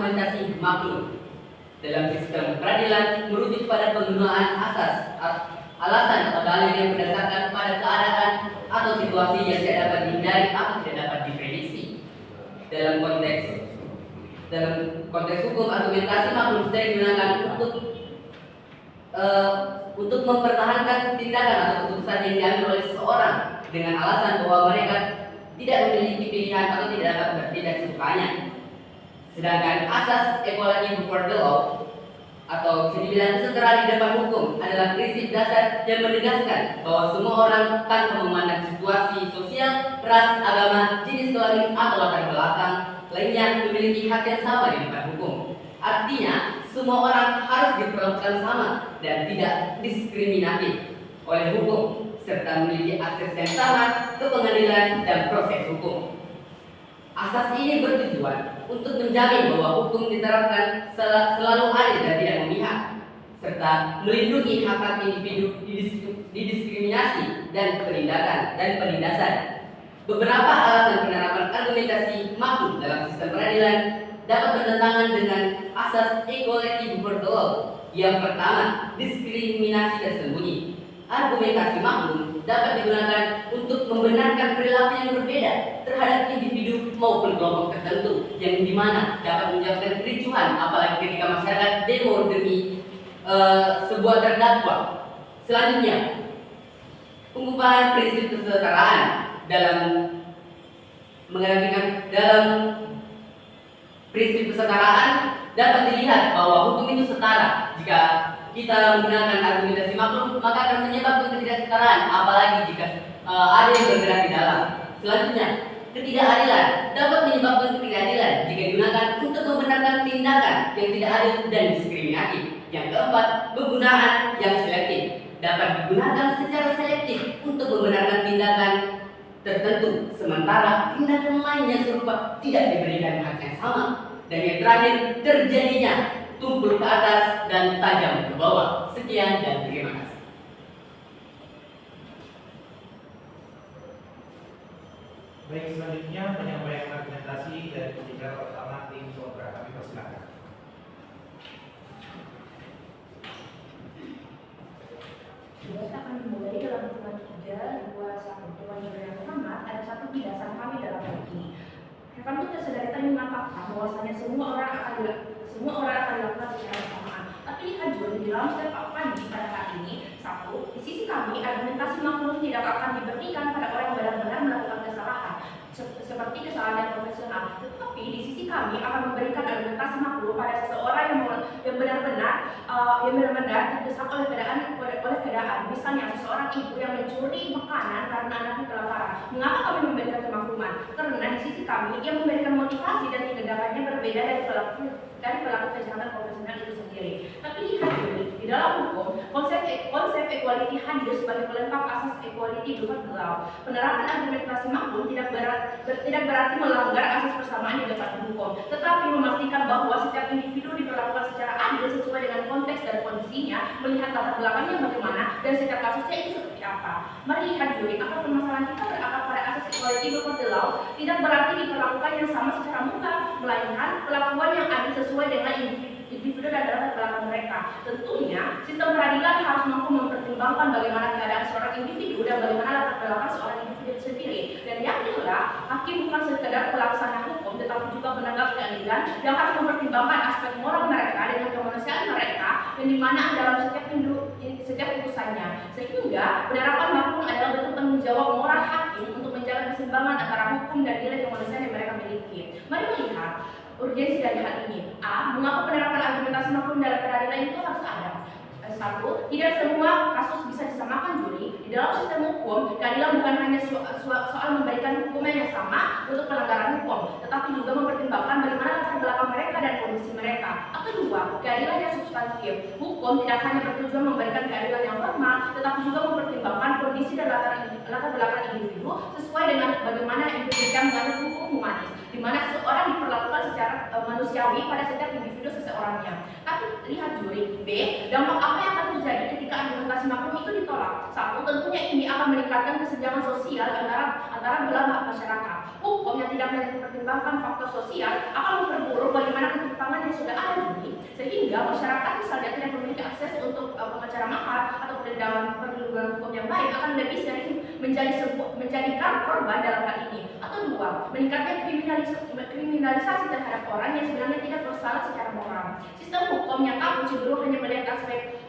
argumentasi maklum dalam sistem peradilan merujuk pada penggunaan alasan atau dalil yang berdasarkan pada keadaan atau situasi yang tidak dapat dihindari atau tidak dapat diprediksi. Dalam konteks hukum, argumentasi maklum sering digunakan untuk mempertahankan tindakan atau keputusan yang diambil oleh seseorang dengan alasan bahwa mereka tidak memiliki pilihan atau tidak dapat bertindak sesukanya. Sedangkan asas equality before the law atau bisa dibilang kesetaraan di depan hukum adalah prinsip dasar yang menegaskan bahwa semua orang tanpa memandang situasi sosial, ras, agama, jenis kelamin atau latar belakang lainnya memiliki hak yang sama di depan hukum. Artinya, semua orang harus diperlakukan sama dan tidak diskriminatif oleh hukum serta memiliki akses yang sama ke pengadilan dan proses hukum. Asas ini bertujuan untuk menjamin bahwa hukum diterapkan selalu adil dan tidak memihak, serta melindungi hak-hak individu didiskriminasi dan penindasan. Beberapa alasan penerapan argumentasi maklum dalam sistem peradilan dapat bertentangan dengan asas equality before the law. Yang pertama, diskriminasi tersembunyi. Argumentasi maklum dapat digunakan untuk membenarkan perilaku yang berbeda terhadap individu maupun kelompok tertentu yang dimana dapat menyebabkan kericuhan, apalagi ketika masyarakat demo demi sebuah terdakwa. Selanjutnya, pengubahan prinsip kesetaraan dalam prinsip kesetaraan dapat dilihat bahwa hukum itu setara. Jika kita menggunakan argumentasi maklum, maka akan menyebabkan ketidaksetaraan, apalagi jika ada yang bergerak di dalam. Selanjutnya, ketidakadilan dapat menyebabkan ketidakadilan jika digunakan untuk membenarkan tindakan yang tidak adil dan diskriminatif. Yang keempat, penggunaan yang selektif dapat digunakan secara selektif untuk membenarkan tindakan tertentu, sementara tindakan lainnya serupa tidak diberikan hak yang sama. Dan yang terakhir, terjadinya tumpul ke atas dan tajam ke bawah. Sekian dan terima kasih. Baik, selanjutnya penyampaian argumentasi dari pembicara pertama tim Sodra. Kami persilakan. Kita akan dimulai dalam hitungan 3, 2, 1. Dewan Juri yang hormat, ada satu pidasan kami dalam hal ini. Kami tersadari tadi mengatakan bahwasanya semua orang akan dilakukan secara bersamaan. Tapi lihat juga di dalam setiap pagi pada hari ini, satu, di sisi kami argumentasi maklum tidak akan diberikan pada orang yang benar-benar melakukan kesalahan seperti kesalahan profesional. Tetapi di sisi kami akan memberikan argumentasi maklum pada seseorang yang benar-benar terdesak oleh keadaan. Misalnya seseorang ibu yang mencuri makanan karena anaknya kelaparan. Mengapa kami memberikan kemakluman? Karena di sisi kami ia memberikan motivasi dan tindakannya berbeda dari pelaku kejahatan profesional itu sendiri. Tapi lihat dulu, di dalam hukum konsep equality hadir sebagai pelengkap asas equality before the law. Penerapan argumentasi maklum tidak berarti melanggar asas persamaan di depan hukum, tetapi memastikan bahwa setiap individu diperlakukan secara adil sesuai dengan konteks dan kondisinya, melihat latar belakangnya bagaimana dan setiap kasusnya itu seperti apa. Mari lihat juri, apakah permasalahan kita berakar pada asas equality before the law tidak berarti diperlakukan yang sama secara mutlak, melainkan perlakuan yang adil sesuai dengan individu dan latar belakang mereka. Tentunya, sistem peradilan harus mampu mempertimbangkan bagaimana keadaan seorang individu dan bagaimana latar belakang seorang individu sendiri. Dan yakinlah, hakim bukan sekedar pelaksana hukum, tetapi juga penegak keadilan yang harus mempertimbangkan aspek moral mereka dengan kemanusiaan mereka, yang dimana dalam setiap putusannya. Sehingga penerapan maklum adalah bentuk tanggung jawab moral hakim untuk menjaga keseimbangan antara hukum dan nilai kemanusiaan yang mereka miliki. Mari melihat urgensi dari hal ini. A. Mengapa penerapan argumentasi maklum dalam peradilan itu harus ada? Satu, tidak semua kasus bisa disamakan juri. Di dalam sistem hukum, keadilan bukan hanya soal memberikan hukuman yang sama untuk pelanggaran hukum, tetapi juga mempertimbangkan bagaimana latar belakang mereka dan kondisi mereka. Atau dua, keadilan yang substantif. Hukum tidak hanya bertujuan memberikan keadilan yang formal, tetapi juga mempertimbangkan kondisi dan latar belakang individu sesuai dengan bagaimana Indonesia menganut hukum humanis, di mana seseorang diperlakukan secara manusiawi pada setiap individu seseorangnya. Tapi lihat juri. B. Dampak apa yang akan terjadi ketika argumentasi maklum itu ditolak? Satu, tentunya ini akan meningkatkan kesenjangan sosial antara belah masyarakat. Hukum yang tidak mempertimbangkan faktor sosial akan memperburuk bagaimana ketimpangan memiliki akses untuk pengacara mahal atau perlindungan hukum yang baik akan lebih sering menjadikan korban dalam hal ini. Atau dua, meningkatnya kriminalisasi terhadap orang yang sebenarnya tidak bersalah secara moral. Sistem hukum yang kaku cenderung hanya melihat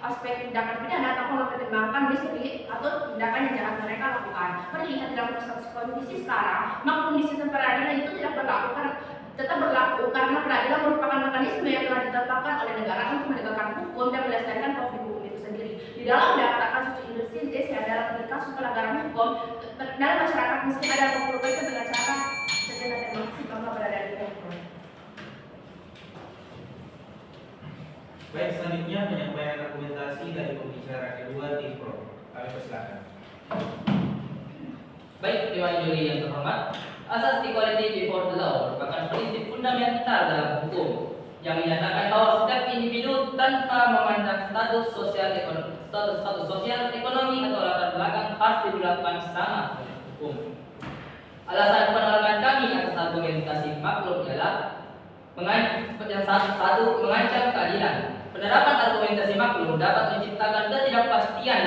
aspek tindakan pidana tanpa mempertimbangkan misteri atau tindakan yang jahat mereka lakukan. Melihat dalam kondisi sekarang, maklum di sistem peradilan itu tetap berlaku karena peradilan merupakan mekanisme yang telah ditetapkan oleh negara untuk menegakkan hukum dan melestarikan konflik hukum itu sendiri. Di dalam data kasus Indonesia dalam kasus pelanggaran hukum dalam masyarakat mesti ada pemberbaikan dengan cara sejenak dan maksimal berada di hukum. Baik, selanjutnya penyampaian argumentasi dari pembicara kedua tim pro. Kami persilakan. Baik, Dewan Juri yang terhormat, asas equality before the law merupakan prinsip fundamental dalam hukum yang menyatakan bahwa setiap individu tanpa memandang status sosial, ekonomi atau latar belakang harus diberlakukan sama oleh hukum. Alasan penolakan kami atas argumentasi maklum ialah mengancam keadilan. Penerapan argumentasi maklum dapat menciptakan ketidakpastian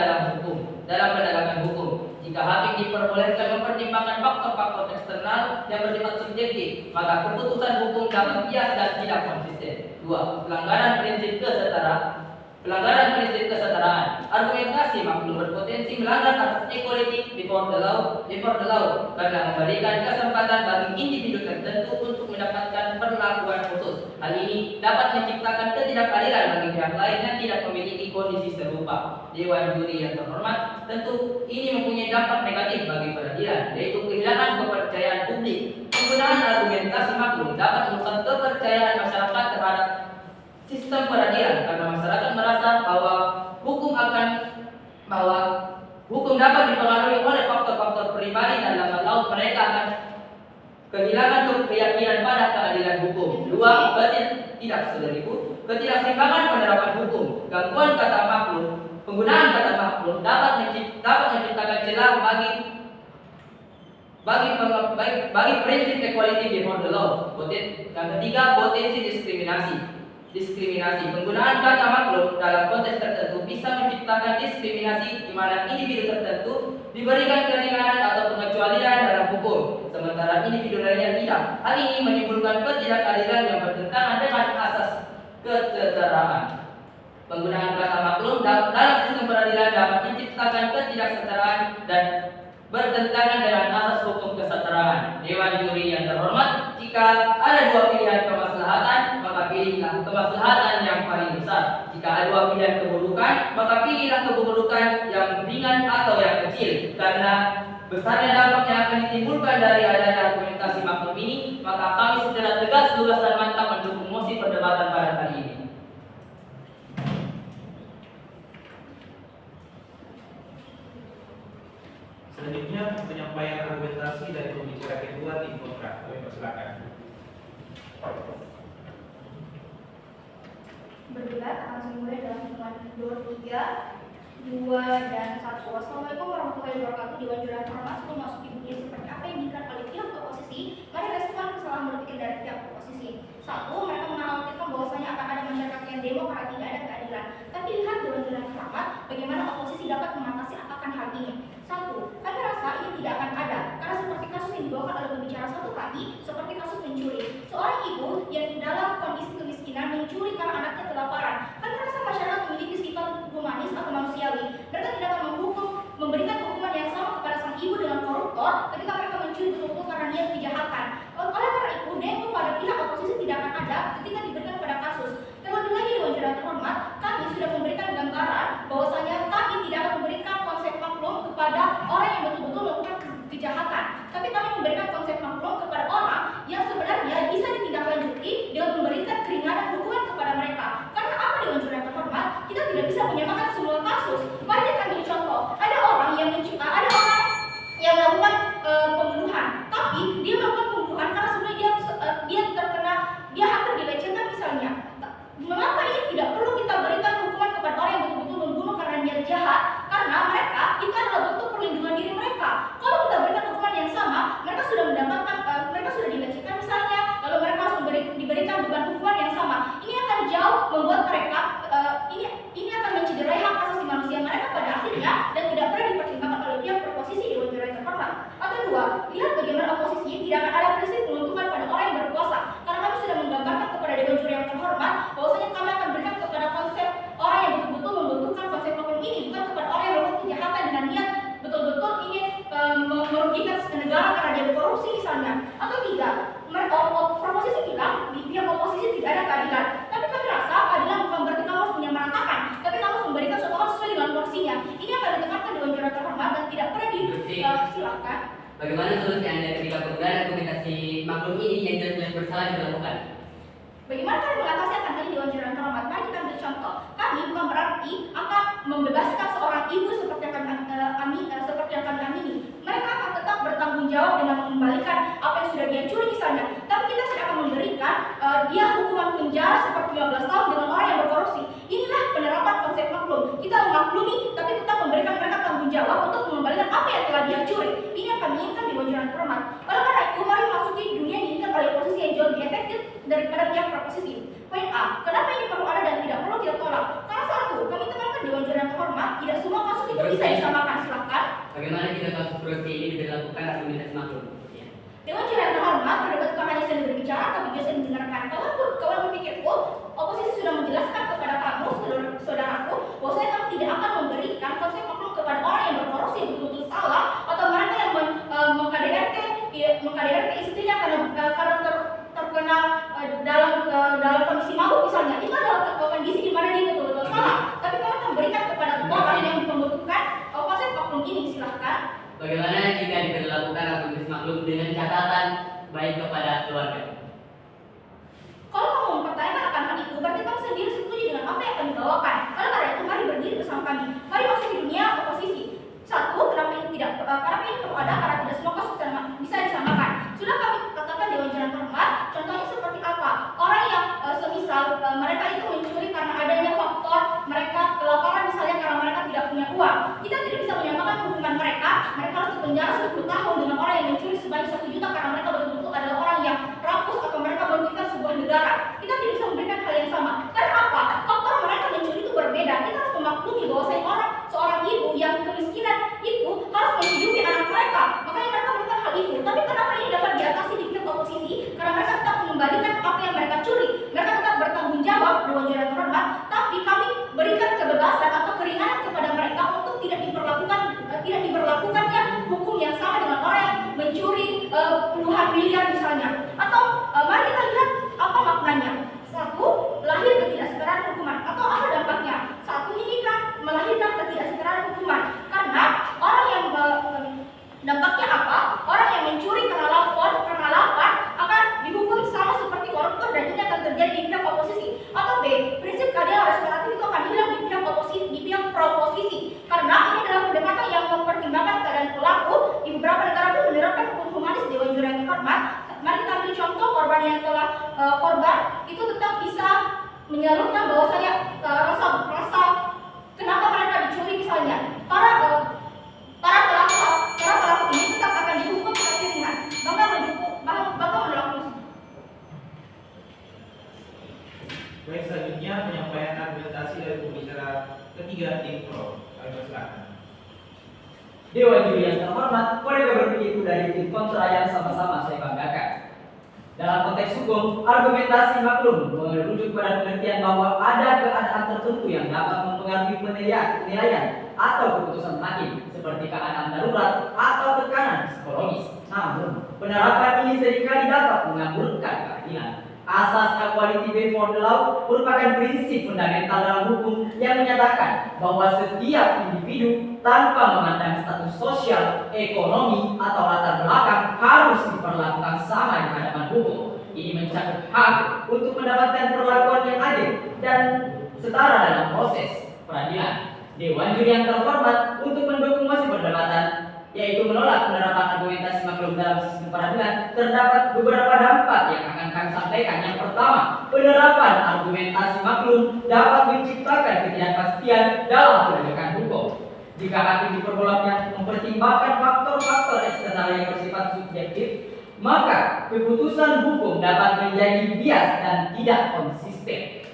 dalam penegakan hukum. Jika hakim diperbolehkan mempertimbangkan faktor-faktor eksternal yang bersifat subjektif, maka keputusan hukum dapat bias dan tidak konsisten. 2. Pelanggaran prinsip kesetaraan. Argumentasi maklum berpotensi melanggar asas equality before the law karena memberikan kesempatan bagi individu tertentu untuk mendapatkan perlakuan khusus. Hal ini dapat menciptakan ketidakadilan bagi pihak lain yang tidak memiliki kondisi serupa. Dewan Juri yang terhormat, tentu ini mempunyai dampak negatif bagi peradilan, yaitu kehilangan kepercayaan publik. Penggunaan argumentasi maklum dapat merusak kepercayaan masyarakat terhadap sistem peradilan karena masyarakat merasa bahwa hukum dapat dipengaruhi oleh faktor-faktor pribadi dan lambat laun mereka akan kehilangan keyakinan pada keadilan hukum. 2. Ketidakseimbangan penerapan hukum. Gangguan kata maklum, penggunaan kata maklum dapat menciptakan celah bagi prinsip equality before the law. Yang ketiga, potensi diskriminasi. Penggunaan kata maklum dalam konteks tertentu bisa menciptakan diskriminasi di mana individu tertentu diberikan keringanan atau pengecualian dalam hukum, sementara individu lainnya tidak. Hal ini menimbulkan ketidakadilan yang bertentangan dengan asas kesetaraan. Penggunaan kata maklum dalam sistem peradilan dapat menciptakan ketidaksetaraan dan bertentangan dengan asas hukum kesetaraan. Dewan Juri yang terhormat, jika ada dua pilihan kemaslahatan, maka pilihlah kemaslahatan yang paling besar. Jika ada dua pilihan keburukan, maka pilihlah keburukan yang ringan atau yang kecil. Karena besarnya dampak yang akan ditimbulkan dari adanya argumentasi maklum ini, maka kami secara tegas, lugas dan mantap mendukung mosi perdebatan pada kali ini. Selanjutnya penyampaian argumentasi dari pembicara kedua tim kontra. Kami persilakan. Berdebat akan dimulai dalam hitungan 2, 3, 2, dan 1. Wassalamualaikum warahmatullahi wabarakatuh. Dewan Juri yang terhormat, sebelum masuk di dunia seperti apa yang diinginkan oleh pihak oposisi, mari respon kesalahan berpikir dari pihak oposisi. 1. Mereka mengkhawatirkan bahwasanya akan ada masyarakat yang demo karena tidak ada keadilan. Tapi lihat Dewan Juri yang terhormat, bagaimana oposisi dapat mengatasi akan hal ini. 1. Kami rasa ini tidak akan ada, karena seperti kasus yang dibawakan oleh pembicara satu tadi, seperti kasus mencuri. Seorang ibu yang dalam kondisi kemiskinan mencuri karena anaknya kelaparan. Kami rasa masyarakat memiliki sifat humanis atau manusiawi. Mereka tidak akan memberikan hukuman yang sama kepada sang ibu dengan koruptor ketika mereka mencuri betul-betul karena niat kejahatan. Oleh karena itu, demo pada pihak oposisi tidak akan ada ketika diberikan pada kasus. Terlebih lagi Dewan Juri yang terhormat, kami sudah memberikan gambaran bahwasanya kami tidak akan memberikan konsep maklum kepada orang yang betul-betul melakukan kejahatan. Tapi kami memberikan konsep maklum kepada orang yang sebenarnya bisa ditindaklanjuti dengan memberikan keringanan hukuman kepada mereka. Karena apa Dewan Juri yang terhormat? Kita tidak bisa menyamakan semua kasus. Mari kita ambil contoh. Ada orang yang melakukan pembunuhan, tapi dia melakukan pembunuhan karena sebenarnya dia hampir dilecehkan misalnya. Mengapa ini tidak perlu kita berikan hukuman kepada orang yang betul-betul membunuh karena niat jahat? Karena mereka itu adalah bentuk perlindungan diri mereka. Kalau kita berikan hukuman yang sama, mereka sudah dilecehkan misalnya, lalu mereka harus diberikan beban hukuman yang sama. Ini akan jauh membuat mereka ini Bagaimana solusi Anda ketika penggunaan argumentasi maklum ini yang jelas-jelas bersalah dilakukan? Bagaimana kami mengatasi akan hal ini Dewan Juri yang terhormat? Mari kita ambil contoh. Kami bukan berarti akan membebaskan seorang ibu seperti yang kami amini. Mereka akan tetap bertanggung jawab dengan mengembalikan apa yang sudah dia curi misalnya. Tapi kita tidak akan memberikan dia hukuman penjara seperti 15 tahun dengan orang yang berkorupsi. Inilah penerapan konsep maklum. Kita memaklumi tapi tetap memberikan mereka tanggung jawab untuk mengembalikan apa yang telah dia curi. Ini yang kami inginkan di Dewan Juri yang terhormat. Oleh karena itu, mari masuki dunia yang diinginkan oleh oposisi yang jauh lebih efektif daripada pihak proposisi. Poin A, kenapa ini perlu ada dan tidak perlu kita tolak? Karena satu, kami tekankan Dewan Juri yang terhormat, tidak semua kasus itu bisa disamakan. Silakan. Bagaimana jika kasus korupsi ini diberlakukan argumentasi maklum? Ya. Dewan Juri yang terhormat, terdapat bukan hanya saya berbicara, tapi juga saya mendengarkan. Kawan berpikirku, oposisi sudah menjelaskan kepada kamu, saudaraku, bahwa saya tidak akan memberikan konsep maklum kepada orang yang berkorupsi betul-betul salah, atau mereka yang mengKDRT istrinya karena terkena dalam kondisi mabuk misalnya. Itu adalah kondisi di mana dia betul-betul salah. Tapi kami akan berikan kepada orang yang membutuhkan konsep maklum ini. Silahkan. Bagaimana jika diberlakukan argumentasi maklum dengan catatan baik kepada keluarga? Kalau kamu mempertanyakan akan hal itu, berarti kamu sendiri setuju dengan apa yang kami bawakan. Oleh karena itu, mari berdiri bersama kami. Mari masuk di dunia oposisi. Satu, kenapa ini perlu ada karena tidak semua kasus bisa disamakan. Sudah kami katakan Dewan Juri yang terhormat. Contohnya seperti apa? Orang yang semisal mereka itu mencuri karena adanya faktor mereka kelaparan misalnya karena mereka tidak punya uang. Kita tidak bisa menyamakan hukuman mereka. Mereka harus dipenjara 10 tahun dengan orang yang mencuri sebanyak 1 juta karena mereka betul-betul adalah orang yang rakus atau mereka merugikan sebuah negara. Kita tidak bisa memberikan hal yang sama. Karena apa? Faktor mereka mencuri itu berbeda. Kita harus memaklumi bahwa seorang ibu yang kemiskinan itu harus menghidupi anak mereka. Makanya mereka melakukan hal itu. Tapi kenapa ini dapat diatasi di pihak oposisi? Karena mereka tetap mengembalikan apa yang mereka curi. Mereka tetap bertanggung jawab Dewan Juri yang terhormat. Tapi kami berikan kebebasan atau keringanan kepada mereka untuk tidak diberlakukannya hukum yang sama dengan orang yang mencuri puluhan miliar misalnya. Atau mari kita lihat apa maknanya. Satu, lahir ketidaksetaraan hukuman. Atau apa dampaknya? Satu, ini kan melahirkan ketidaksetaraan hukuman. Karena orang yang dampaknya apa? Orang yang mencuri karena lapar akan dihukum sama seperti koruptor dan ini akan terjadi di pihak oposisi. Atau B, prinsip keadilan restoratif itu akan hilang di pihak proposisi. Karena ini adalah pendekatan yang mempertimbangkan keadaan pelaku. Di beberapa negara pun menerapkan hukum humanis Dewan Juri yang terhormat. Mari kita ambil contoh korban yang telah korban itu tetap bisa menyalurkan bahwasanya rasa kenapa mereka dicuri misalnya. Para pelaku ini tetap akan dihukum secara ringan. Bangga menolak musik. Baik, selanjutnya penyampaian argumentasi dari pembicara ketiga tim pro. Kami persilakan. Dewan Juri yang terhormat, mereka berpikir dari tim kontra yang sama-sama saya banggakan. Dalam konteks hukum, argumentasi maklum merujuk pada pengertian bahwa ada keadaan tertentu yang dapat mempengaruhi penilaian atau keputusan hakim, seperti keadaan darurat atau tekanan psikologis. Namun, penerapan ini seringkali dapat mengaburkan keadilan. Asas equality before the law merupakan prinsip fundamental dalam hukum yang menyatakan bahwa setiap individu tanpa memandang status sosial, ekonomi, atau latar belakang harus diperlakukan sama di hadapan hukum. Ini mencakup hak untuk mendapatkan perlakuan yang adil dan setara dalam proses peradilan. Dewan Juri yang terhormat untuk mendukung mosi perdebatan yaitu menolak penerapan argumentasi maklum dalam sistem peradilan, terdapat beberapa dampak yang akan kami sampaikan. Yang pertama, penerapan argumentasi maklum dapat menciptakan ketidakpastian dalam penegakan hukum. Jika hakim diperbolehkan mempertimbangkan faktor-faktor eksternal yang bersifat subjektif, maka keputusan hukum dapat menjadi bias dan tidak konsisten.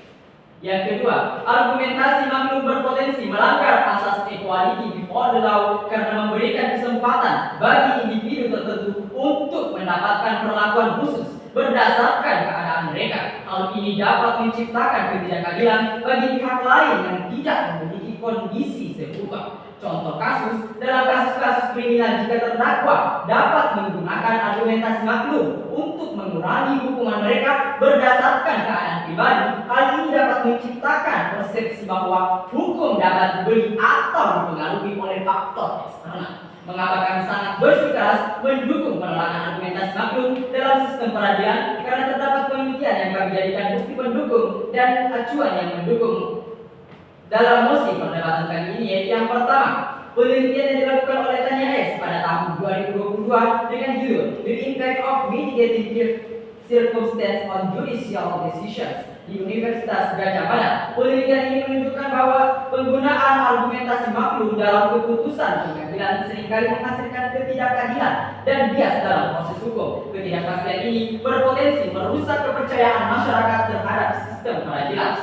Yang kedua, argumentasi maklum berpotensi melanggar asas equality before the law karena memberikan kesempatan bagi individu tertentu untuk mendapatkan perlakuan khusus berdasarkan keadaan mereka. Hal ini dapat menciptakan ketidakadilan bagi pihak lain yang tidak memiliki kondisi serupa. Contoh kasus, dalam kasus-kasus kriminal jika terdakwa dapat menggunakan argumentasi maklum untuk mengurangi hukuman mereka berdasarkan keadaan pribadi, hal ini dapat menciptakan persepsi bahwa hukum dapat dibeli atau dipengaruhi oleh faktor eksternal. Mengapa kami sangat bersikeras mendukung penolakan argumentasi maklum dalam sistem peradilan? Karena terdapat penelitian yang kami jadikan bukti pendukung dan acuan yang mendukung dalam mosi perdebatan kali ini, yaitu yang pertama, penelitian yang dilakukan oleh Tanya S pada tahun 2022 dengan judul The Impact of Mitigating Circumstance on Judicial Decisions di Universitas Gadjah Mada. Penelitian ini menunjukkan bahwa penggunaan argumentasi maklum dalam keputusan pengadilan seringkali menghasilkan ketidakadilan dan bias dalam proses hukum. Ketidakpastian ini berpotensi merusak kepercayaan masyarakat terhadap sistem peradilan.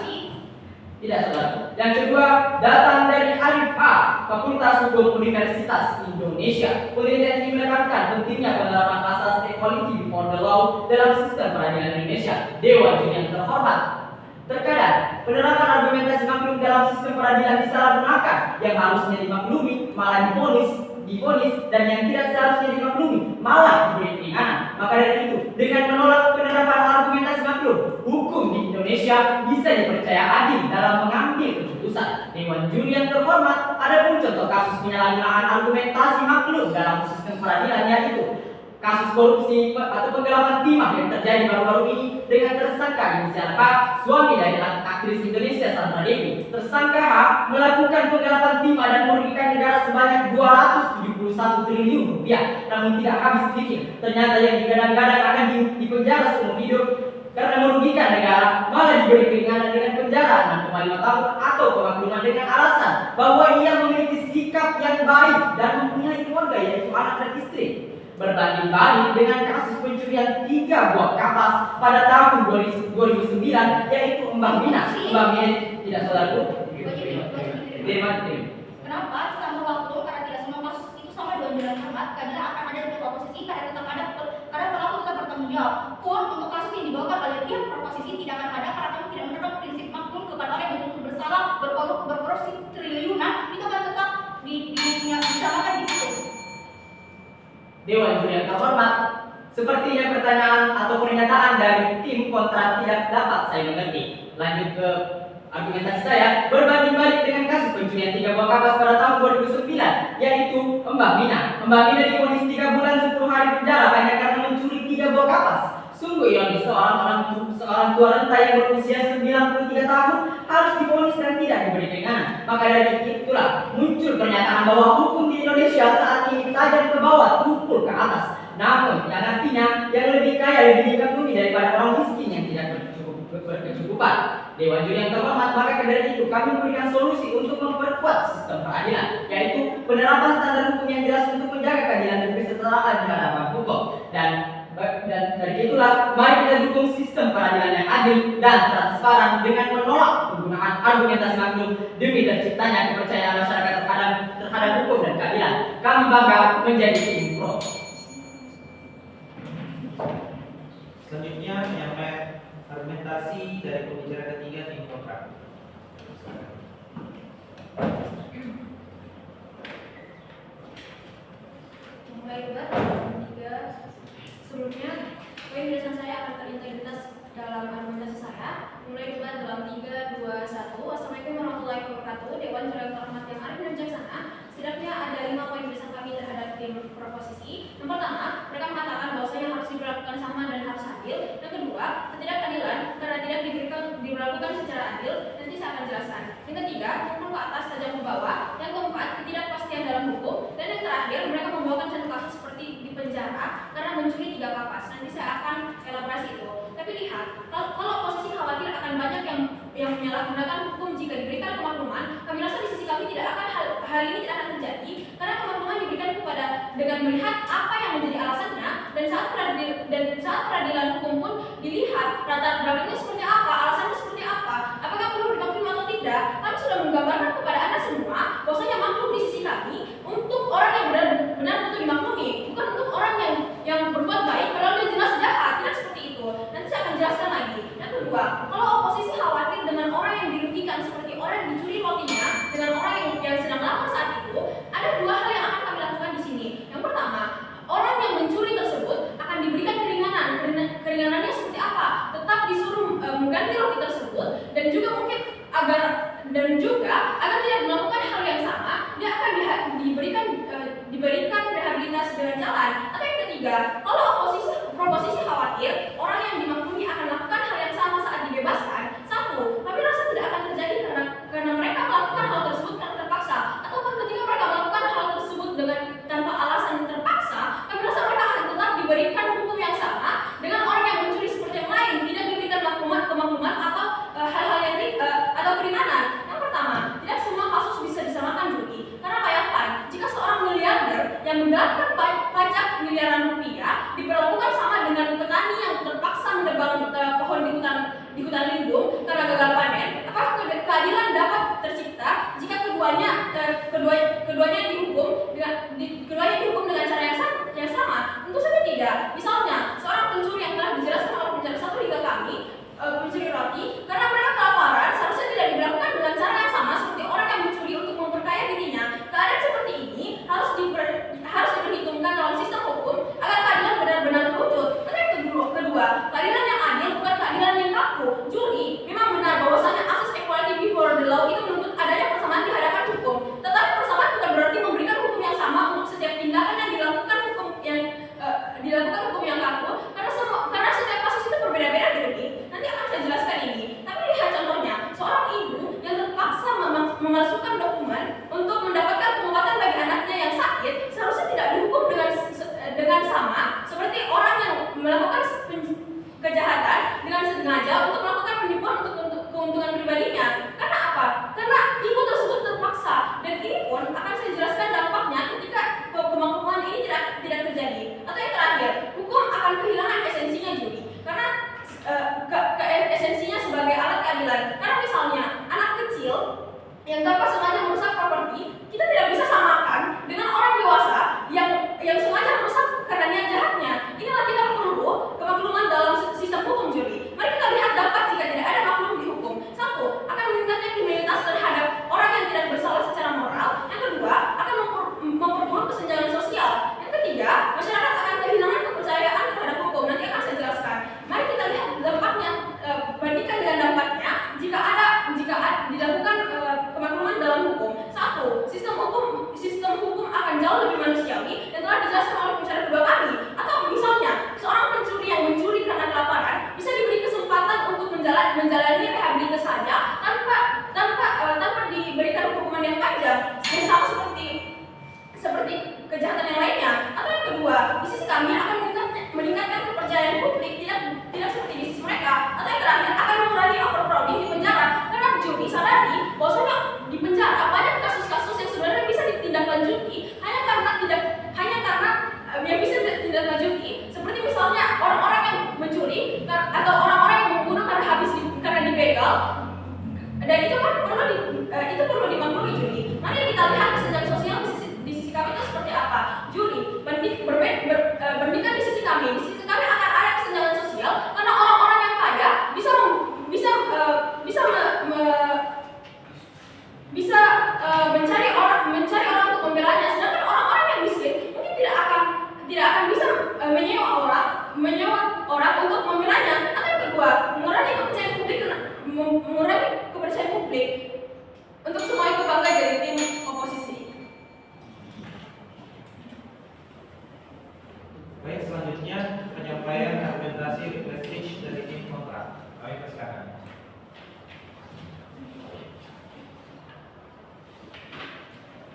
Tidak, saudara. Yang kedua, datang dari Arif A, Fakultas Hukum Universitas Indonesia. Penelitian ini menekankan pentingnya penerapan asas equality before the law dalam sistem peradilan Indonesia. Dewan yang terhormat, terkadang penerapan argumentasi maklum dalam sistem peradilan disalahgunakan, yang harusnya dimaklumi malah divonis, dan yang tidak seharusnya dimaklumi malah diberi keringanan. Maka dari itu, dengan menolak penerapan argumentasi maklum, hukum di Indonesia bisa dipercaya adil dalam mengambil keputusan. Dewan juri yang terhormat, ada pun contoh kasus penyalahgunaan argumentasi maklum dalam sistem peradilan, yaitu kasus korupsi atau penggelapan timah yang terjadi baru-baru ini dengan tersangka inisial H, suami dari aktris Indonesia Sandra Dewi. Tersangka H melakukan penggelapan timah dan merugikan negara sebanyak 271 triliun rupiah. Namun tidak habis pikir, ternyata yang digadang-gadang akan dipenjara seumur hidup karena merugikan negara, malah diberi keringanan dengan penjara 6,5 tahun atau pemakluman dengan alasan bahwa ia memiliki sikap yang baik dan mempunyai keluarga, yaitu anak dan istri. Berbanding-banding dengan kasus pencurian 3 buah kapas pada tahun 2009, yaitu Mbak Mina. Mbak Mina, tidak saudaraku? Kenapa sama waktu karena tidak semua kasus itu sama dengan jalan hormat, karena akan ada dua posisi karena tetap ada karena pelaku tetap bertanggung jawab. Pun untuk kasus yang dibawa oleh pihak proposisi tidak akan ada karena kamu tidak menerapkan prinsip maklum kepada orang yang betul-betul bersalah berkorupsi triliunan, itu akan tetap disamakan di situ. Dewan juri yang terhormat, sepertinya pertanyaan atau pernyataan dari tim kontra tidak dapat saya mengerti. Lanjut ke argumentasi saya, berbanding-balik dengan kasus pencurian 3 buah kapas pada tahun 2009, yaitu Mbak Mina. Mbak Mina divonis 3 bulan 10 hari penjara hanya karena mencuri 3 buah kapas. Sungguh ironis, seorang tua renta yang berusia 93 tahun harus divonis dan tidak diberi keringanan. Maka dari itulah muncul pernyataan bahwa hukum di Indonesia saat ini tajam ke bawah, tumpul ke atas. Namun yang artinya yang lebih kaya lebih dikagumi daripada orang miskin yang tidak berkecukupan. Dewan juri yang terhormat, maka dari itu kami memberikan solusi untuk memperkuat sistem peradilan, yaitu penerapan standar hukum yang jelas untuk menjaga keadilan dan kesetaraan di hadapan hukum. Dan dari itulah mari kita dukung sistem peradilan yang adil dan transparan dengan menolak penggunaan argumentasi maklum demi terciptanya kepercayaan masyarakat terhadap hukum dan keadilan. Kami bangga menjadi tim pro. Selanjutnya menyampaikan argumentasi dari pembicara ketiga tim kontra. Mulai debat tiga. Sebelumnya, poin penjelasan saya akan terintegritas dalam argumentasi saya. Mulai debat dalam 3, 2, 1. Assalamualaikum warahmatullahi wabarakatuh. Dewan juri yang terhormat yang arif dan bijaksana. Setidaknya ada 5 poin penjelasan kami terhadap tim proposisi. Yang pertama, mereka mengatakan bahwasanya harus diberlakukan sama dan harus adil. Yang kedua, ketidakadilan karena tidak diberlakukan secara adil. Nanti saya akan jelaskan. Yang ketiga, tumpul ke atas tajam ke bawah. Yang keempat, ketidakpastian dalam hukum. Dan yang terakhir, mereka membawakan contoh kasus seperti di penjara karena mencuri 3 kapas. Nanti saya akan elaborasi itu. Tapi lihat, kalau posisi khawatir akan banyak yang menyalahgunakan hukum jika diberikan kemakluman, kami rasa di sisi kami tidak akan hal ini tidak akan terjadi karena kemakluman diberikan kepada dengan melihat apa yang menjadi alasannya, dan saat peradilan hukum pun dilihat latar belakangnya seperti apa, alasannya seperti apa, apakah perlu dimaklumi atau tidak. Kami sudah menggambarkan kepada Anda semua bahwasanya maklum di sisi kami untuk orang yang benar-benar butuh dimaklumi, bukan untuk orang yang berbuat baik padahal dia jelas jahat. Tidak seperti itu. Nanti saya akan jelaskan lagi. Yang kedua, kalau oposisi khawatir dengan orang yang dirugikan seperti orang yang dicuri rotinya dengan orang yang sedang lapar saat itu, ada 2 hal yang akan kami lakukan di sini. Yang pertama, orang yang mencuri tersebut akan diberikan keringanan. Keringanannya seperti apa? Tetap disuruh mengganti roti tersebut, dan juga mungkin agar tidak melakukan hal yang sama, dia akan diberikan menjalani rehabilitasi saja tanpa diberikan hukuman yang panjang, yang sama seperti kejahatan yang lainnya. Atau yang kedua, di sisi kami akan meningkatkan kepercayaan publik, tidak seperti di sisi mereka. Atau yang terakhir, akan mengurangi overcrowding di penjara, karena juri sadari bahwasanya di penjara banyak kasus-kasus yang sebenarnya bisa ditindaklanjuti hanya karena yang bisa ditindaklanjuti, seperti misalnya orang-orang yang mencuri atau orang-orang yang membunuh karena dibegal, dan itu kan perlu dimaklumi juri. Mari kita lihat kesenjangan sosial di sisi kami itu seperti apa. Juri berbeda di sisi kami akan ada kesenjangan sosial karena orang-orang yang kaya bisa mencari orang untuk membelanya, sedangkan orang-orang yang miskin mungkin tidak akan bisa menyewa orang untuk membelanya. Atau yang kedua, mengurangi kepercayaan publik untuk semua itu bangga dari tim oposisi. Baik, selanjutnya penyampaian argumentasi prestige dari tim kontra. Kami persilakan.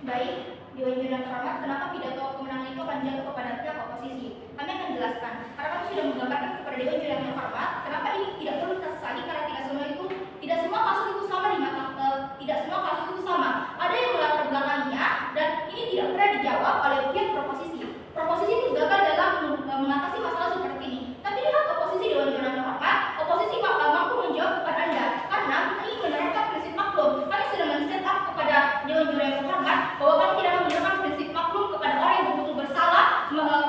Baik, Dewan Juri yang terhormat, kenapa pidato kemenangan itu akan jatuh kepada pihak oposisi? Kami akan jelaskan. Karena kami sudah menggambarkan kepada Dewan Juri yang terhormat, kenapa ini tidak perlu kita sesali karena tidak semua kasus itu sama di mata, tidak semua kasus itu sama. Ada yang melatar belakanginya dan ini tidak pernah dijawab oleh pihak proposisi. Proposisi itu gagal dalam mengatasi masalah seperti ini. Tapi lihat oposisi Dewan Juri yang terhormat, oposisi mampu menjawab kepada Anda karena kita ingin menerapkan prinsip maklum. Kami sudah men-set up kepada Dewan Juri yang terhormat bahwa kami tidak akan menerapkan prinsip maklum kepada orang yang betul-betul bersalah,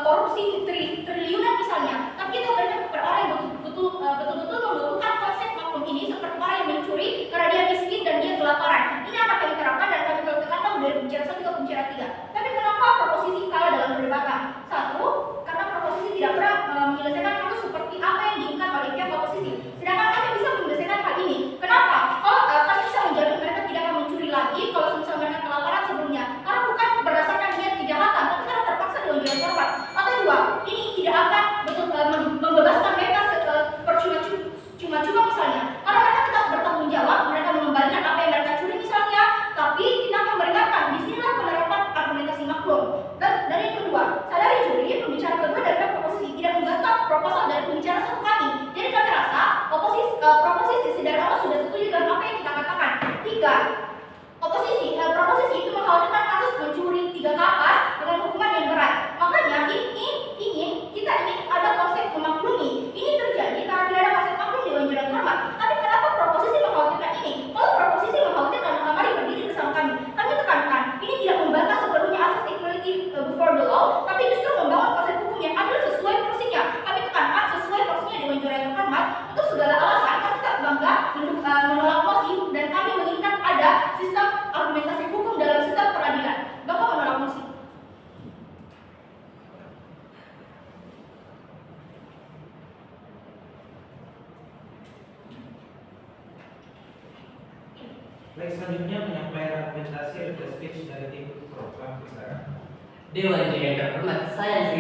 korupsi triliunan misalnya. Tapi kita berikan kepada orang yang betul-betul membutuhkan konsep maklum ini, seperti orang yang mencuri karena dia miskin dan dia kelaparan. Ini akan kami terapkan dan kami tekankan dari pembicara 1 ke pembicara 3. Tapi kenapa proposisi kalah dalam perdebatan? Satu, karena proposisi tidak pernah menyelesaikan kasus seperti apa yang diinginkan oleh pihak oposisi. Sedangkan kami bisa menyelesaikan hal ini. Kenapa? Kalau kami bisa menjamin mereka tidak akan mencuri lagi kalau misalnya mereka kelaparan sebelumnya. Karena bukan berdasarkan niat kejahatan, tapi karena terpaksa Dewan Juri terhormat. Atau dua, ini tidak akan membebaskan mereka cuma-cuma misalnya. Karena mereka tetap bertanggung jawab, mereka mengembalikan apa yang mereka curi misalnya. Tapi kita akan meringankan. Disinilah penerapan argumentasi maklum. Dan yang kedua, sadari juri, pembicara kedua dari proposisi tidak membantah proposal dari pembicara satu kami. Jadi kami rasa proposisi dari awal sudah setuju dengan apa yang kita katakan. Tiga, proposisi itu mengkhawatirkan kasus mencuri 3 kapas dengan hukuman yang berat. Makanya kita ingin ada konsep memaklumi. Ini terjadi karena tidak ada konsep maklum di Dewan Juri yang terhormat. Tapi kenapa proposisi mengkhawatirkan ini? Kalau proposisi mengkhawatirkan, mari berdiri bersama kami. Kami tekankan, ini tidak membantah sepenuhnya asas equality before the law, tapi justru membangun konsep hukum yang adil sesuai porsinya. Kami tekankan sesuai porsinya Dewan Juri yang terhormat. Untuk segala alasan, kami tetap bangga menolak mosi dan kami menginginkan ada sistem argumentasi hukum dalam sistem peradilan. Bapak menolak mosi. Baik, selanjutnya penyampaian argumentasi prestige dari tim pro. Kami persilakan. Dewan Juri yang terhormat, sayang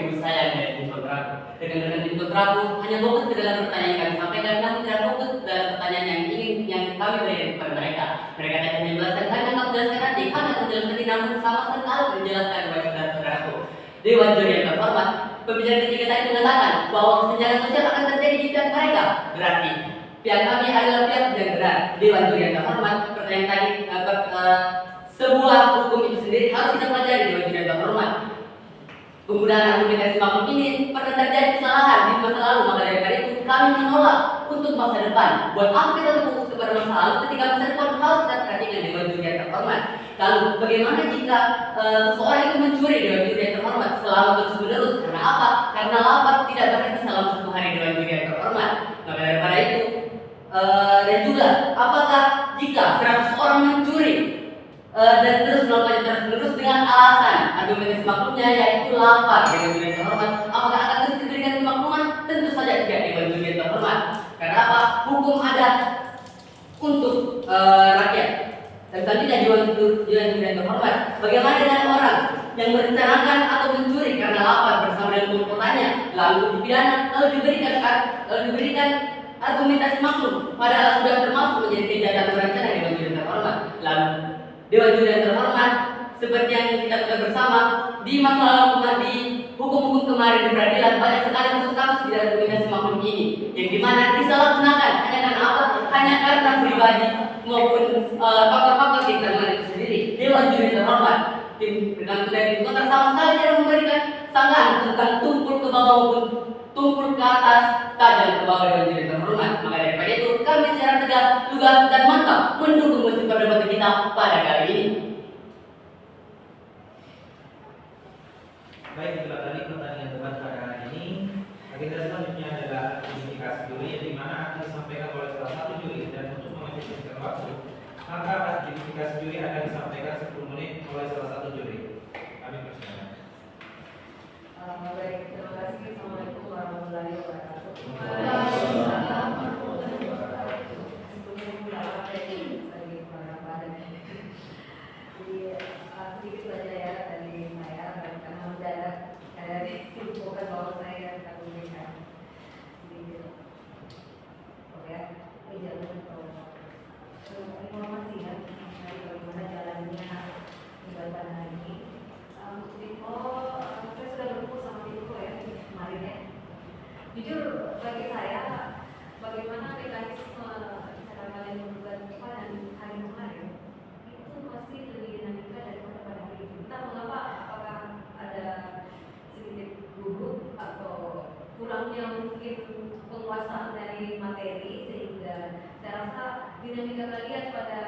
dari tim kontraku. Rekan-rekan tim kontraku hanya fokus ke dalam pertanyaan yang kami sampaikan, namun tidak fokus dalam pertanyaan yang kami berikan kepada mereka. Mereka tidak hanya menjelaskan, kami akan menjelaskan nanti, kami akan menjelaskan namun sama sekali menjelaskan kepada saudara-saudaraku. Dewan Juri yang terhormat, pembicara ketiga tadi mengatakan bahwa kesenjangan sosial akan terjadi di pihak mereka. Berarti pihak kami adalah pihak yang benar. Dewan Juri yang terhormat, pertanyaan tadi sebuah hukum itu sendiri harus kita pelajari. Dewan Juri yang terhormat, penggunaan argumentasi maklum ini pernah terjadi kesalahan di masa lalu, maka dari itu kami menolak untuk masa depan. Buat apa kita fokus kepada masa lalu ketika masa depan harus kita perhatikan. Dewan Juri yang terhormat, lalu bagaimana jika seseorang itu mencuri? Dewan Juri yang terhormat, selama terus-menerus. Karena apa? Karena lapar tidak berarti selama 1 hari. Dewan Juri yang terhormat, maka daripada itu dan juga apakah jika 100 orang mencuri dan terus melakukan terus dengan alasan argumentasi maklumnya yaitu lapar? Dewan Juri yang terhormat, apakah akan terus diberikan kemakluman? Tentu saja tidak. Dewan Juri yang terhormat, karena apa? Hukum ada untuk rakyat. Dan selanjutnya Dewan Juri yang terhormat, bagaimana dengan orang yang merencanakan atau mencuri karena lapar bersama dengan komplotannya, lalu dipidana, lalu diberikan argumentasi maklum, padahal sudah termasuk menjadi kejahatan berencana Dewan Juri yang terhormat. Lalu, Dewan Juri yang terhormat, seperti yang kita ketahui bersama, di masalah di hukum-hukum kemarin di peradilan banyak sekali kasus-kasus di dalam argumentasi maklum ini, yang dimana disalahgunakan hanya karena apa? Hanya karena pribadi maupun faktor-faktor di internal itu sendiri. Dewan Juri yang terhormat, tim dengan tim kontra sama sekali tidak memberikan sanggahan tentang tumpul ke bawah maupun tumpul ke atas, tajam ke bawah Dewan Juri yang terhormat. Maka daripada itu kami secara tegas, tugas dan mantap mendukung mesin perdebatan kita pada kali ini. Baik, itulah tadi pertandingan debat pada hari ini. Agenda selanjutnya adalah identifikasi juri, yang dimana akan disampaikan oleh salah satu juri, dan untuk mengefisienkan waktu, maka identifikasi juri akan disampaikan 10 menit oleh salah satu juri. Kami persilakan. Baik, terima kasih. Assalamualaikum warahmatullahi wabarakatuh. Sedikit saja ya dari saya, karena mendadak saya disimpulkan bahwa saya akan memberikan sedikit informasi ya dari bagaimana jalannya debat pada hari ini. Saya sudah bertemu sama Tiko ya kemarin ya. Jujur bagi saya, bagaimana mekanisme cara kalian membuat dan hari kemarin itu masih lebih dinamika daripada pada hari ini. Entah mengapa, apakah ada sedikit gugup atau kurangnya mungkin penguasaan dari materi, sehingga saya rasa dinamika kalian pada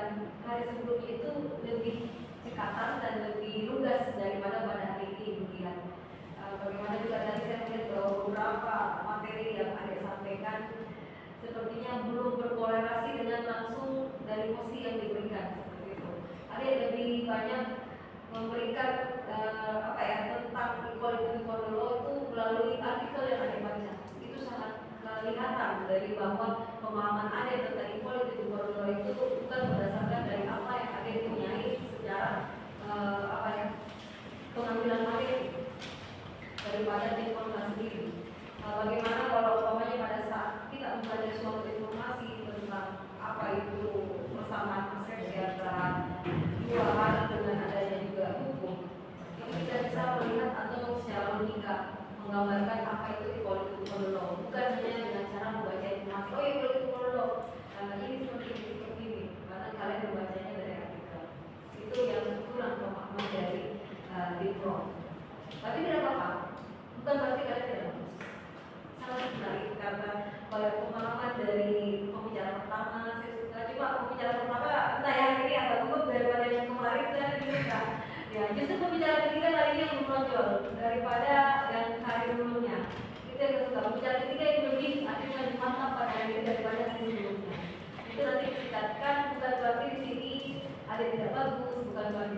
hari sebelumnya itu lebih cekatan dan lebih lugas daripada pada hari ini. Melihat bagaimana juga tadi saya melihat bahwa beberapa materi yang ada sampaikan sepertinya belum berkorelasi dengan langsung dari mosi yang diberikan seperti itu. Ada yang lebih banyak memberikan tentang equality for the law itu melalui artikel yang ada baca. Itu sangat kelihatan dari bahwa pemahaman ada tentang equality for the law itu bukan berdasarkan dari apa yang ada dipunyai secara pengambilan materi daripada informasi sendiri. Bagaimana kalau umpamanya pada saat kita membaca suatu informasi tentang apa itu persamaan persepsi antara dua hal dengan adanya juga hukum, itu kita bisa melihat atau secara logika menggambarkan apa itu equality for the law, bukan hanya dengan cara membaca informasi. Oh, equality for the law ini seperti ini, karena kalian membacanya dari artikel. Itu yang kurang pemahaman dari diplom. Tapi tidak apa-apa, bukan berarti kalian tidak bagus. Sangat menarik karena kalau pemahaman dari pembicara pertama saya suka, cuma pembicara pertama entah yang ini agak gugup daripada yang kemarin saya suka. Ya, justru pembicara ketiga kali ini yang menonjol daripada yang hari sebelumnya. Itu yang saya suka. Pembicara ketiga yang lebih akhirnya lebih mantap pada hari ini daripada hari sebelumnya. Itu nanti ditingkatkan, bukan berarti di sini ada yang tidak bagus, bukan berarti